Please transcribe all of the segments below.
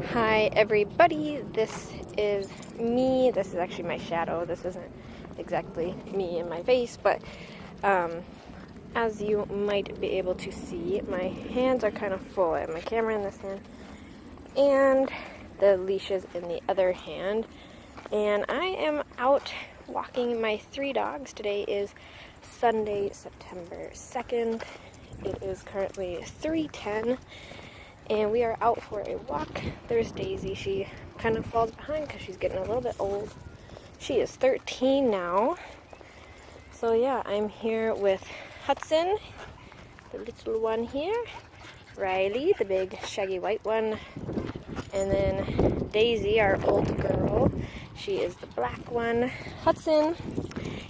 Hi everybody, this is me. This is actually my shadow. This isn't exactly me in my face, but as you might be able to see, my hands are kind of full. I have my camera in this hand and the leash is in the other hand. And I am out walking my 3 dogs. Today is Sunday, September 2nd. It is currently 3:10. And we are out for a walk. There's Daisy. She kind of falls behind because she's getting a little bit old. She is 13 now. So yeah, I'm here with Hudson, the little one here. Riley, the big shaggy white one. And then Daisy, our old girl. She is the black one. Hudson,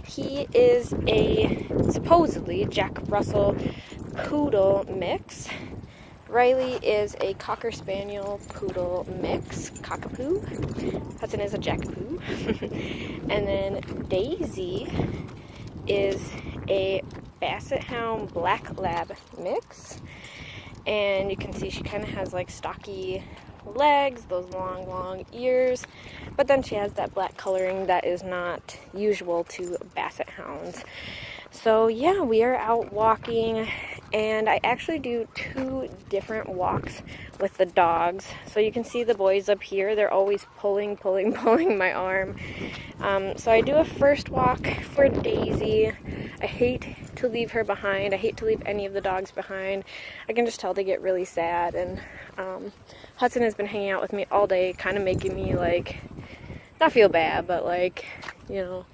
he is a supposedly Jack Russell Poodle mix. Riley is a Cocker Spaniel Poodle mix, cockapoo. Hudson is a Jackapoo. And then Daisy is a Basset Hound Black Lab mix. And you can see she kind of has like stocky legs, those long ears. But then she has that black coloring that is not usual to Basset Hounds. So yeah, we are out walking, and I actually do 2 different walks with the dogs. So you can see the boys up here, they're always pulling my arm. So I do a first walk for Daisy. I hate to leave her behind. I hate to leave any of the dogs behind. I can just tell they get really sad, and Hudson has been hanging out with me all day, kind of making me like, not feel bad, but like, you know,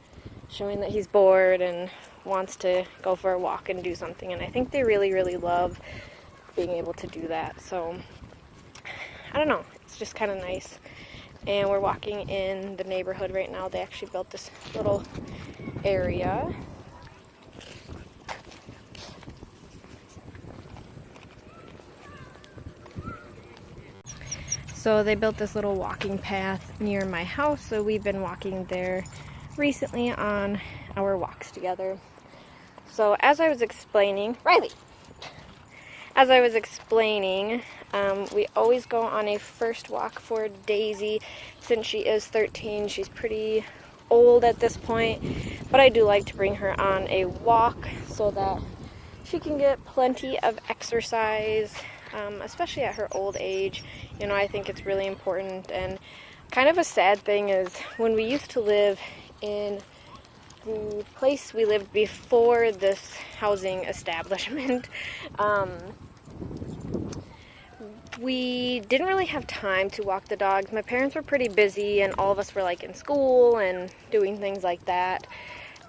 showing that he's bored and wants to go for a walk and do something. And I think they really love being able to do that. So I don't know, it's just kind of nice. And we're walking in the neighborhood right now. They actually built this little area. So they built this little walking path near my house, so we've been walking there recently on our walks together. So as I was explaining, Riley, we always go on a first walk for Daisy. Since she is 13, she's pretty old at this point, but I do like to bring her on a walk so that she can get plenty of exercise, especially at her old age. You know, I think it's really important. And kind of a sad thing is when we used to live in the place we lived before this housing establishment, we didn't really have time to walk the dogs. My parents were pretty busy, and all of us were like in school and doing things like that.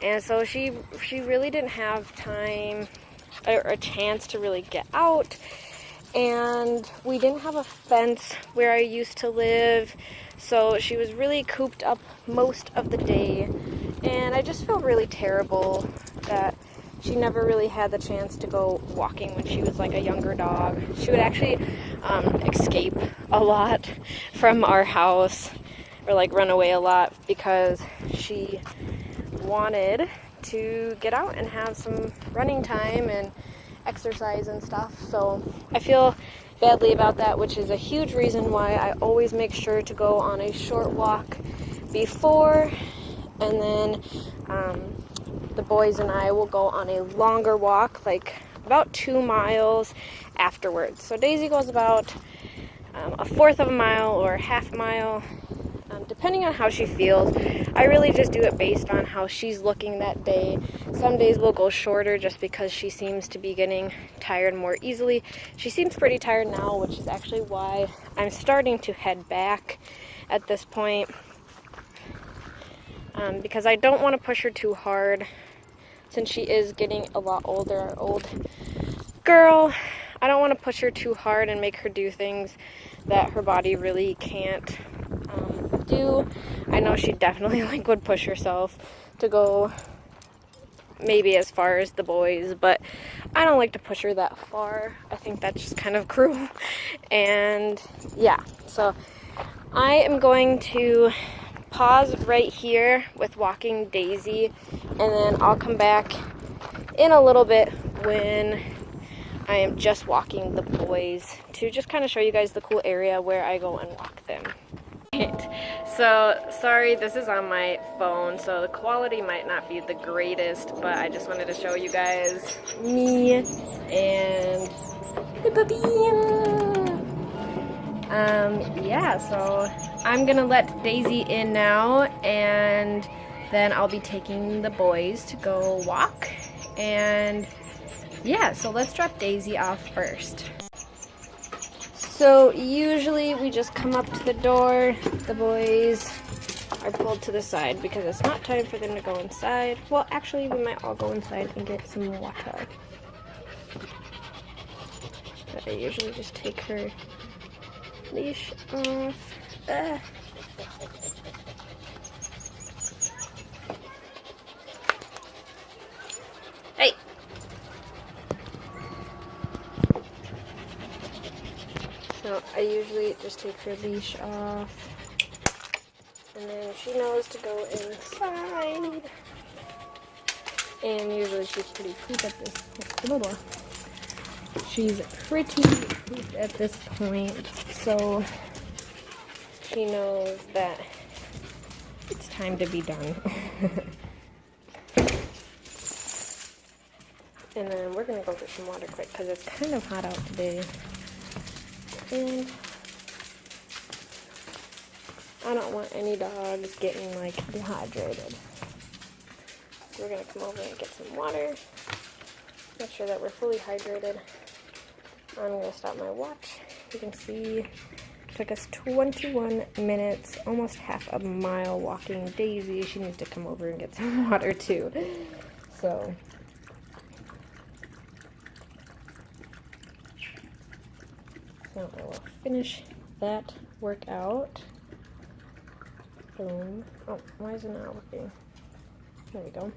And so she really didn't have time or a chance to really get out. And we didn't have a fence where I used to live, so she was really cooped up most of the day. And I just feel really terrible that she never really had the chance to go walking when she was like a younger dog. She would actually escape a lot from our house, or like run away a lot, because she wanted to get out and have some running time and exercise and stuff. So I feel badly about that, which is a huge reason why I always make sure to go on a short walk before, and then the boys and I will go on a longer walk, like about 2 miles afterwards. So Daisy goes about a fourth of a mile or a half mile, depending on how she feels. I really just do it based on how she's looking that day. Some days we'll go shorter just because she seems to be getting tired more easily. She seems pretty tired now, which is actually why I'm starting to head back at this point. Because I don't want to push her too hard since she is getting a lot older, our old girl. I don't want to push her too hard and make her do things that her body really can't do. I know she definitely would push herself to go maybe as far as the boys, but I don't like to push her that far. I think that's just kind of cruel. And yeah, so I am going to pause right here with walking Daisy, and then I'll come back in a little bit when I am just walking the boys to just kind of show you guys the cool area where I go and walk them. So, sorry, this is on my phone, so the quality might not be the greatest, but I just wanted to show you guys me and the puppy. Yeah, so I'm gonna let Daisy in now, and then I'll be taking the boys to go walk. And yeah, so let's drop Daisy off first. So usually we just come up to the door, the boys are pulled to the side because it's not time for them to go inside. Well, actually we might all go inside and get some water. But I usually just take her leash off. Hey! So I usually just take her leash off, and then she knows to go inside. And usually she's pretty pooped at this. She's pretty pooped at this point, so she knows that it's time to be done. And then we're gonna go get some water quick because it's kind of hot out today. And I don't want any dogs getting like dehydrated. So we're gonna come over and get some water. Make sure that we're fully hydrated. I'm gonna stop my watch. You can see it took us 21 minutes, almost half a mile walking Daisy. She needs to come over and get some water too. So I will finish that workout. Boom. Oh, why is it not working? There we go.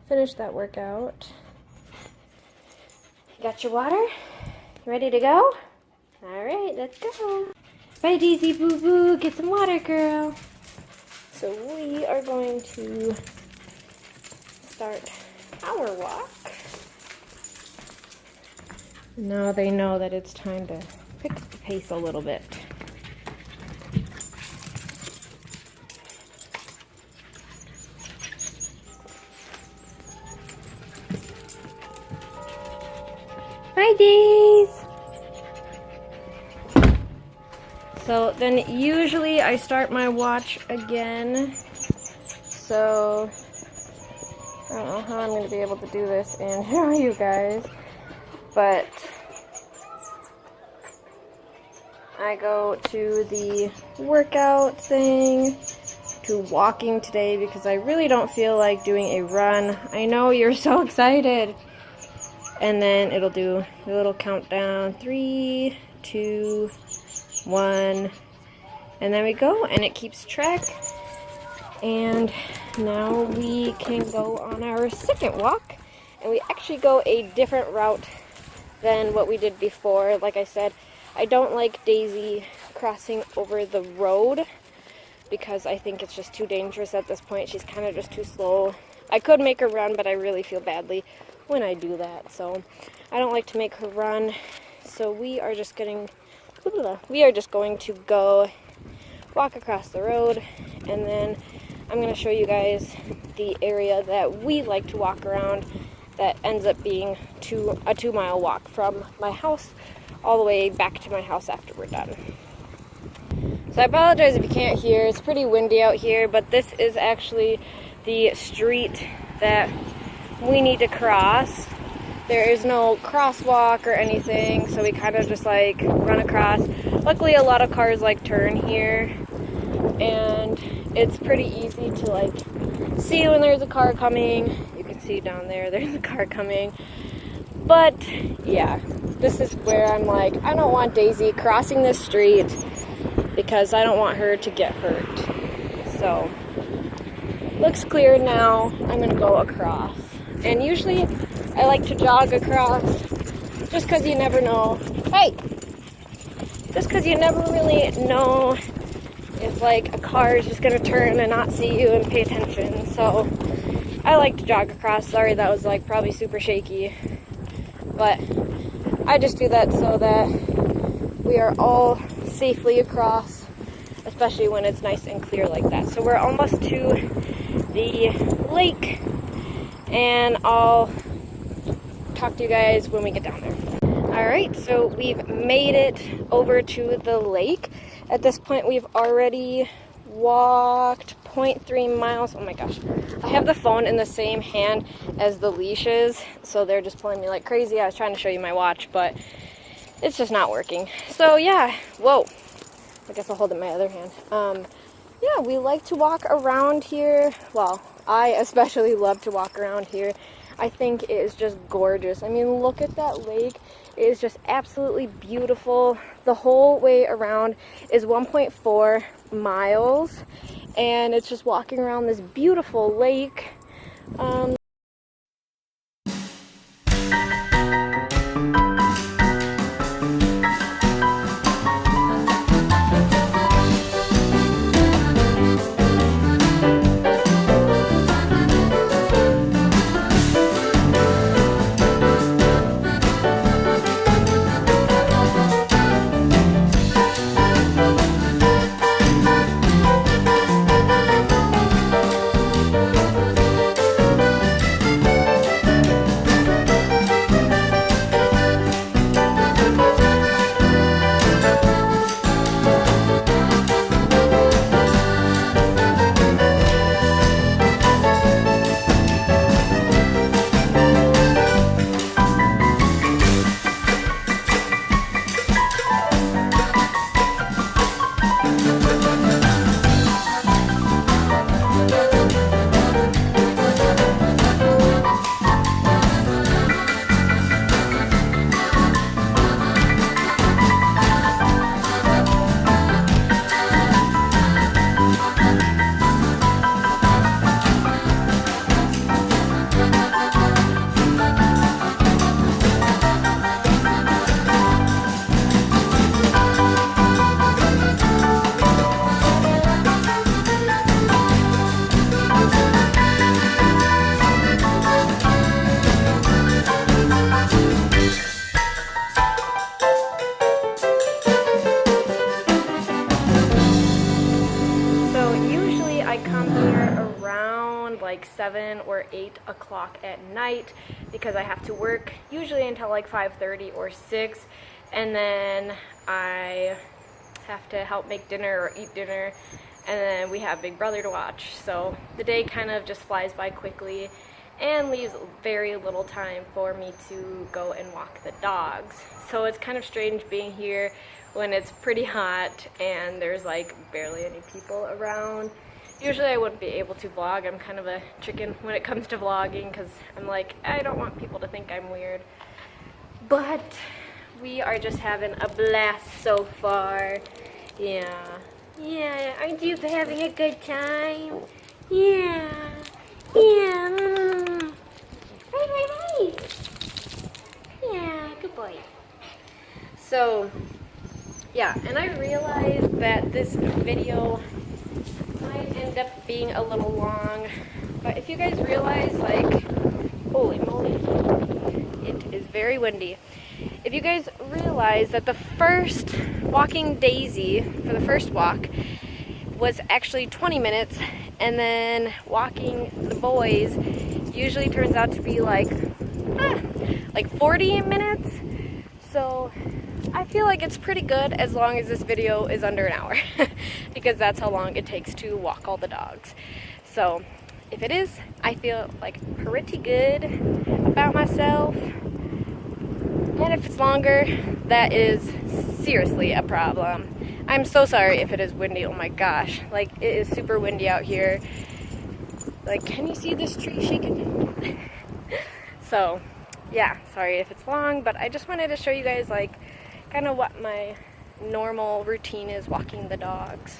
Finish that workout. Got your water? Ready to go? Alright, let's go. Bye, Daisy Boo Boo. Get some water, girl. So we are going to start our walk. Now they know that it's time to pick up the pace a little bit. Bye, Days! So then usually I start my watch again. So I don't know how I'm going to be able to do this and show you guys. But I go to the workout thing, to walking today because I really don't feel like doing a run. I know you're so excited. And then it'll do a little countdown, 3, 2, 1, and then we go, and it keeps track. And now we can go on our second walk, and we actually go a different route than what we did before. Like I said, I don't like Daisy crossing over the road because I think it's just too dangerous at this point. She's kind of just too slow. I could make her run, but I really feel badly when I do that. So I don't like to make her run. So we are just going to go walk across the road, and then I'm going to show you guys the area that we like to walk around that ends up being a 2-mile walk from my house all the way back to my house after we're done. So I apologize if you can't hear. It's pretty windy out here, but this is actually the street that we need to cross. There is no crosswalk or anything, so we kind of just like run across. Luckily a lot of cars like turn here, and it's pretty easy to like see when there's a car coming. You can see down there's a car coming. But yeah, this is where I'm like, I don't want Daisy crossing this street because I don't want her to get hurt. So looks clear now. I'm gonna go across. And usually I like to jog across just because you never know. Hey! Just because you never really know if like a car is just going to turn and not see you and pay attention. So I like to jog across. Sorry, that was like probably super shaky. But I just do that so that we are all safely across, especially when it's nice and clear like that. So we're almost to the lake, and I'll talk to you guys when we get down there. Alright, so we've made it over to the lake. At this point, we've already walked 0.3 miles. Oh my gosh. I have the phone in the same hand as the leashes, so they're just pulling me like crazy. I was trying to show you my watch, but it's just not working. So yeah, whoa. I guess I'll hold it in my other hand. Yeah, we like to walk around here. Well, I especially love to walk around here. I think it is just gorgeous. I mean, look at that lake. It is just absolutely beautiful. The whole way around is 1.4 miles, and it's just walking around this beautiful lake. Like 7 or 8 o'clock at night because I have to work usually until like 5:30 or 6, and then I have to help make dinner or eat dinner, and then we have Big Brother to watch. So the day kind of just flies by quickly and leaves very little time for me to go and walk the dogs. So it's kind of strange being here when it's pretty hot and there's like barely any people around. Usually I wouldn't be able to vlog. I'm kind of a chicken when it comes to vlogging because I'm like, I don't want people to think I'm weird. But we are just having a blast so far. Yeah. Yeah, aren't you having a good time? Yeah. Yeah. Right. Yeah, good boy. So, yeah, and I realized that this video might end up being a little long, but if you guys realize, like, holy moly, it is very windy. If you guys realize that the first walking Daisy for the first walk was actually 20 minutes, and then walking the boys usually turns out to be like 40 minutes. So I feel like it's pretty good as long as this video is under an hour because that's how long it takes to walk all the dogs. So if it is, I feel like pretty good about myself. And if it's longer, that is seriously a problem. I'm so sorry if it is windy. Oh my gosh, like it is super windy out here. Like, can you see this tree shaking? So yeah, sorry if it's long, but I just wanted to show you guys like kind of what my normal routine is walking the dogs.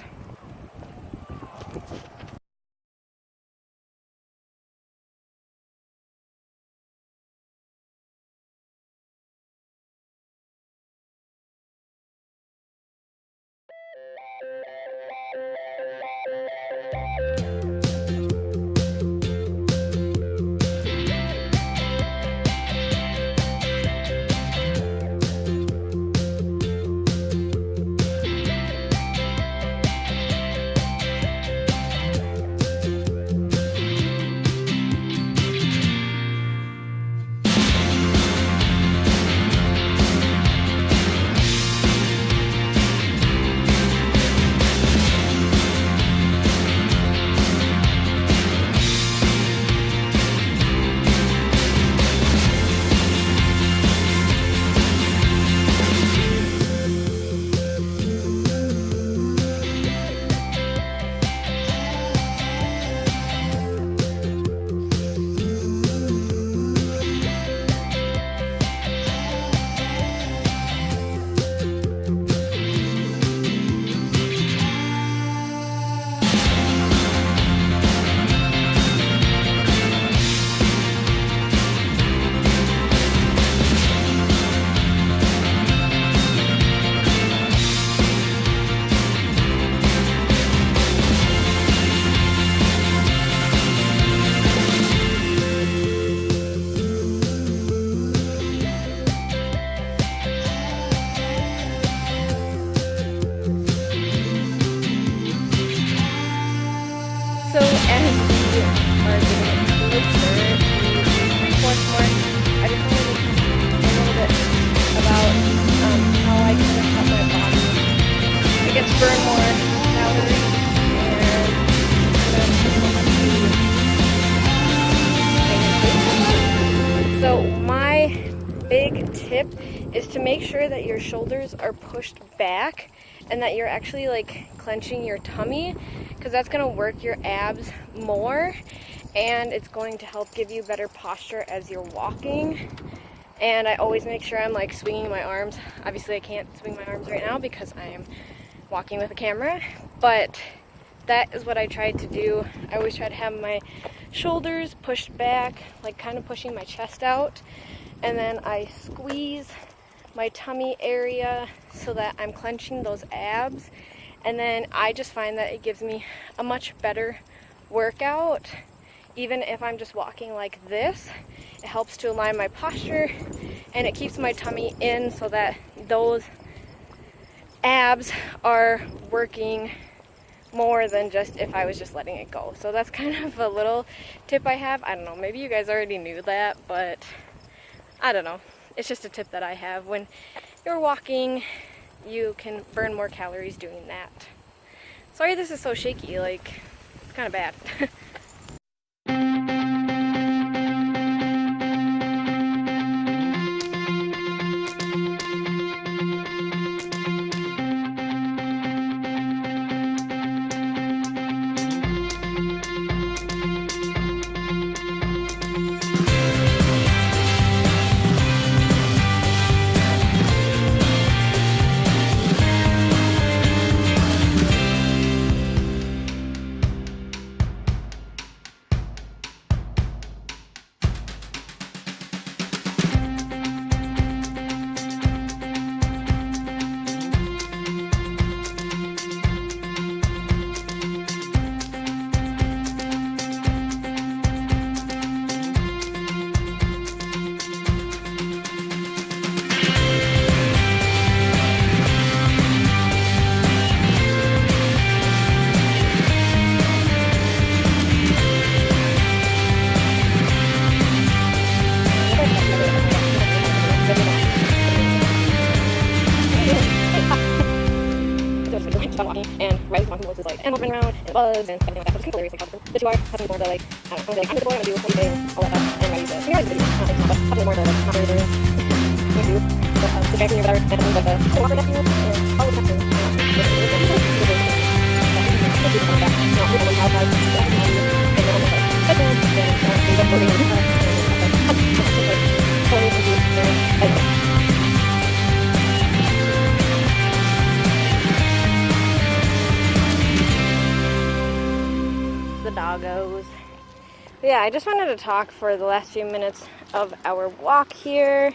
burn more calories. And so my big tip is to make sure that your shoulders are pushed back and that you're actually like clenching your tummy, because that's going to work your abs more and it's going to help give you better posture as you're walking. And I always make sure I'm like swinging my arms. Obviously I can't swing my arms right now because I am walking with a camera, but that is what I tried to do. I always try to have my shoulders pushed back, like kind of pushing my chest out, and then I squeeze my tummy area so that I'm clenching those abs, and then I just find that it gives me a much better workout. Even if I'm just walking like this, it helps to align my posture and it keeps my tummy in so that those abs are working more than just if I was just letting it go. So that's kind of a little tip I have. I don't know, maybe you guys already knew that, but I don't know. It's just a tip that I have. When you're walking, you can burn more calories doing that. Sorry this is so shaky, like, it's kind of bad. And right walking towards is like animals running around and bugs and everything like that. So it's hilarious, like the 2 hours having more of the like, I don't know, I'm gonna be like, I'm gonna do a whole thing, all that stuff, and ready to figure out the video, not like, but having more of the like, not really doing, you do, the drinking or whatever, and then the walker next to you, and all the stuff, the doggos. Yeah, I just wanted to talk for the last few minutes of our walk here.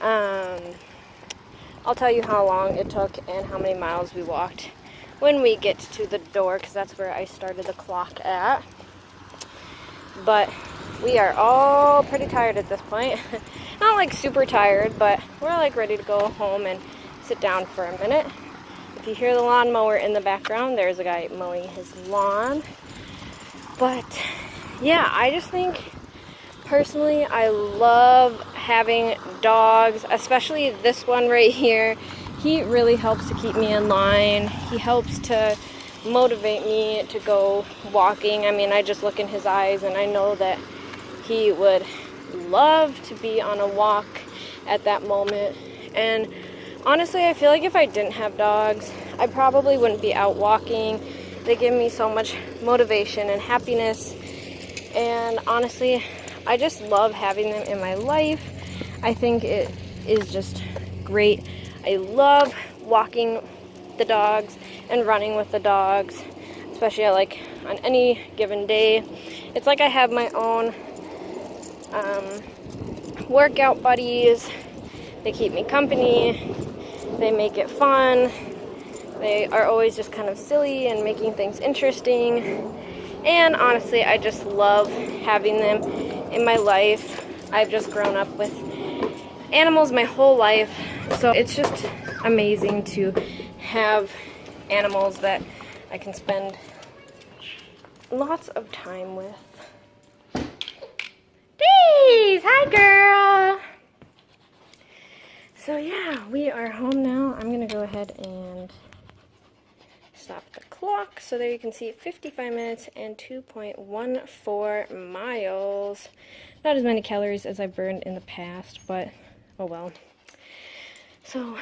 I'll tell you how long it took and how many miles we walked when we get to the door, because that's where I started the clock at. But we are all pretty tired at this point. Not like super tired, but we're like ready to go home and sit down for a minute. If you hear the lawnmower in the background, there's a guy mowing his lawn. But yeah, I just think personally I love having dogs, especially this one right here. He really helps to keep me in line. He helps to motivate me to go walking. I mean, I just look in his eyes and I know that he would love to be on a walk at that moment. And honestly, I feel like if I didn't have dogs, I probably wouldn't be out walking. They give me so much motivation and happiness. And honestly, I just love having them in my life. I think it is just great. I love walking the dogs and running with the dogs, especially like on any given day. It's like I have my own workout buddies. They keep me company. They make it fun. They are always just kind of silly and making things interesting. And honestly, I just love having them in my life. I've just grown up with animals my whole life, so it's just amazing to have animals that I can spend lots of time with. Bees! Hi, girl! So yeah, we are home now. I'm gonna go ahead and stop the clock. So there you can see 55 minutes and 2.14 miles. Not as many calories as I've burned in the past, but oh well. So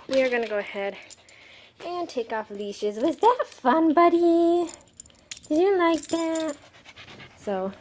we are going to go ahead and take off leashes. Was that fun, buddy? Did you like that? So